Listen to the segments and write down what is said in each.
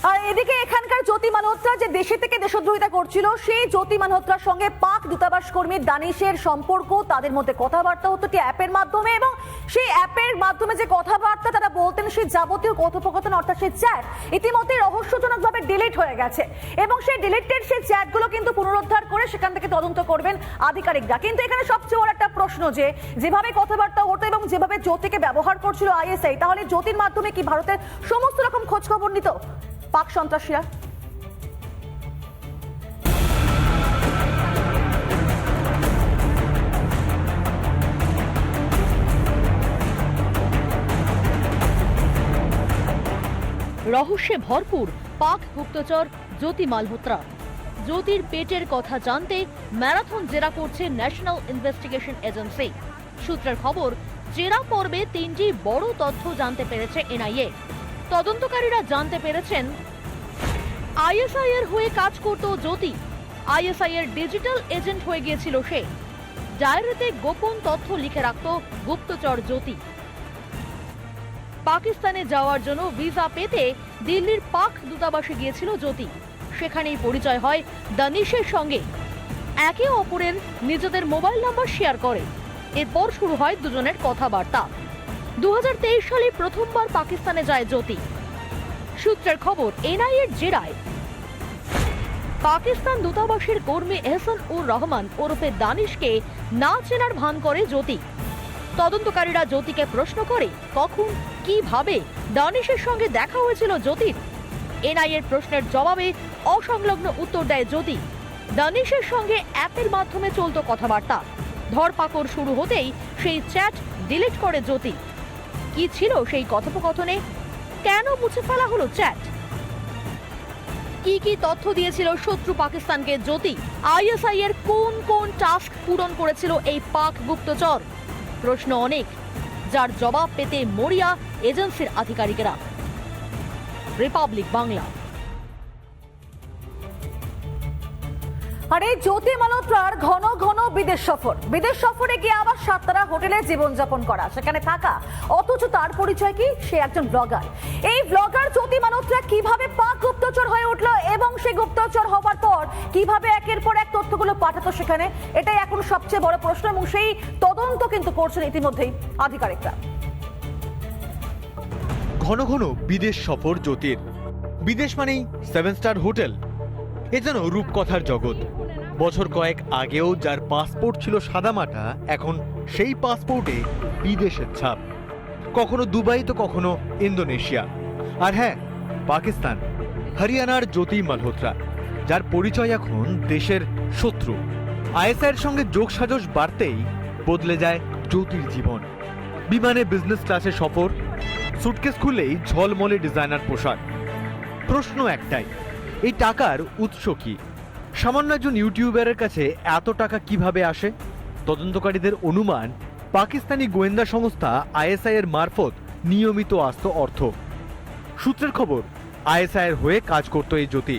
আর এদিকে এখানকার জ্যোতি মালহোত্রা যে দেশে থেকে দেশদ্রোহিতা করছিল, সেই জ্যোতি মালহোত্রার সঙ্গে পাক দূতাবাস কর্মী দানিশের সম্পর্ক, তাদের মধ্যে কথাবার্তা হতো একটি অ্যাপের মাধ্যমে, এবং সেই অ্যাপের মাধ্যমে যে কথাবার্তা তারা বলতেন, সেই যাবতীয় কথোপকথন অর্থাৎ সেই চ্যাট ইতিমধ্যে রহস্যজনকভাবে ডিলিট হয়ে গেছে, এবং সেই ডিলিটেড সেই চ্যাটগুলো কিন্তু পুনরুদ্ধার করে সেখান থেকে তদন্ত করবেন আধিকারিকরা। কিন্তু এখানে সবচেয়ে বড় একটা প্রশ্ন, যে যেভাবে কথাবার্তা হতো এবং যেভাবে জ্যোতিকে ব্যবহার করছিল আইএসআই, তাহলে জ্যোতির মাধ্যমে কি ভারতের সমস্ত রকম খোঁজ খবর নিত পাক সন্ত্রাসীরা? রহস্যে ভরপুর পাক গুপ্তচর জ্যোতি মালহোত্রা। জ্যোতির পেটের কথা জানতে ম্যারাথন জেরা করছে ন্যাশনাল ইনভেস্টিগেশন এজেন্সি। সূত্রের খবর, জেরা পর্বে 3টি বড় তথ্য জানতে পেরেছে এনআইএ। তদন্তকারীরা জানতে পেরেছেন, আইএসআই এর হয়ে কাজ করত জ্যোতি। আইএসআই এর ডিজিটাল এজেন্ট হয়ে গিয়েছিল সে। ডায়েরিতে গোপন তথ্য লিখে রাখত গুপ্তচর জ্যোতি। পাকিস্তানে যাওয়ার জন্য ভিসা পেতে দিল্লির পাক দূতাবাসে গিয়েছিল জ্যোতি। সেখানেই পরিচয় হয় দানিশের সঙ্গে। একে অপরের নিজেদের মোবাইল নাম্বার শেয়ার করে। এরপর শুরু হয় দুজনের কথাবার্তা। 2023 সালে প্রথমবার পাকিস্তানে যায় জ্যোতি। সূত্রের খবর, এনআইএর জেরায় পাকিস্তান দূতাবাসের কর্মী এহসান উর রহমান ওরফে দানিশকে না চেনার ভান করে জ্যোতি। তদন্তকারীরা জ্যোতিকে প্রশ্ন করে, কখন কিভাবে দানিশের সঙ্গে দেখা হয়েছিল জ্যোতির। এনআইএর প্রশ্নের জবাবে অসংলগ্ন উত্তর দেয় জ্যোতি। দানিশের সঙ্গে অ্যাপের মাধ্যমে চলত কথাবার্তা। ধরপাকড় শুরু হতেই সেই চ্যাট ডিলিট করে জ্যোতি। কি ছিল সেই কথোপকথনে? কেন মুছে ফেলা হলো চ্যাট? কি কি তথ্য দিয়েছিল শত্রু পাকিস্তানকে জ্যোতি? আইএসআই এর কোন কোন টাস্ক পূরণ করেছিল এই পাক গুপ্তচর? প্রশ্ন অনেক, যার জবাব পেতে মরিয়া এজেন্সির আধিকারিকেরা। রিপাবলিক বাংলা। আর এই জ্যোতি মালহোত্রার ঘন ঘন বিদেশ সফরে গিয়ে আবার সাততারা হোটেলে জীবনযাপন করা, সেখানে থাকা, অথচ তার পরিচয় কি? সে একজন ব্লগার। এই ব্লগার জ্যোতি মালহোত্রা কিভাবে পাক গুপ্তচর হয়ে উঠলো, এবং সেই গুপ্তচর হবার পর কিভাবে একের পর এক তথ্যগুলো পাঠাতো সেখানে, এটাই এখন সবচেয়ে বড় প্রশ্ন, এবং সেই তদন্ত কিন্তু করছেন ইতিমধ্যেই আধিকারিকরা। ঘন ঘন বিদেশ সফর জ্যোতির। বিদেশ মানেই 7 স্টার হোটেল। এ যেন রূপকথার জগৎ। বছর কয়েক আগেও যার পাসপোর্ট ছিল সাদামাটা, এখন সেই পাসপোর্টে বিদেশের ছাপ। কখনো দুবাই তো কখনো ইন্দোনেশিয়া। আর হ্যাঁ, পাকিস্তান। হরিয়ানার জ্যোতি মালহোত্রা, যার পরিচয় এখন দেশের শত্রু। আইএসআইয়ের সঙ্গে যোগসাজশ বাড়তেই বদলে যায় জ্যোতির জীবন। বিমানে বিজনেস ক্লাসে সফর, সুটকেস খুললেই ঝলমলে ডিজাইনার পোশাক। প্রশ্ন একটাই, এই টাকার উৎস কি? সামান্য একজন ইউটিউবারের কাছে এত টাকা কিভাবে আসে? তদন্তকারীদের অনুমান, পাকিস্তানি গোয়েন্দা সংস্থা আইএসআই এর মারফত নিয়মিত আসত অর্থ। সূত্রের খবর, আইএসআই এর হয়ে কাজ করত এই জ্যোতি।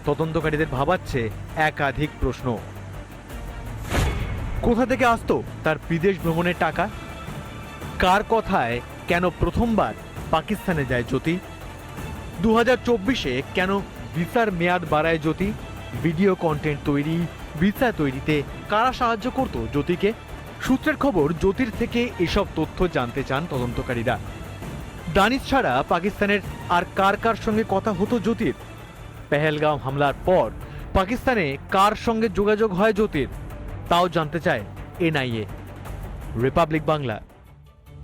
তদন্তকারীদের ভাবাচ্ছে একাধিক প্রশ্ন। কোথা থেকে আসতো তার বিদেশ ভ্রমণের টাকা? কার কথায় কেন প্রথমবার পাকিস্তানে যায় জ্যোতি? 2024-এ কেন ভিসার মেয়াদ বাড়ায় জ্যোতি? ভিডিও কন্টেন্ট তৈরি, ভিসা তৈরিতে কারা সাহায্য করত জ্যোতিকে? সূত্রের খবর, জ্যোতির থেকে এসব তথ্য জানতে চান তদন্তকারীরা। দানিশ ছাড়া পাকিস্তানের আর কার কার সঙ্গে কথা হতো জ্যোতির? পেহেলগাঁও হামলার পর পাকিস্তানে কার সঙ্গে যোগাযোগ হয় জ্যোতির? তাও জানতে চায় এনআইএ। রিপাবলিক বাংলা।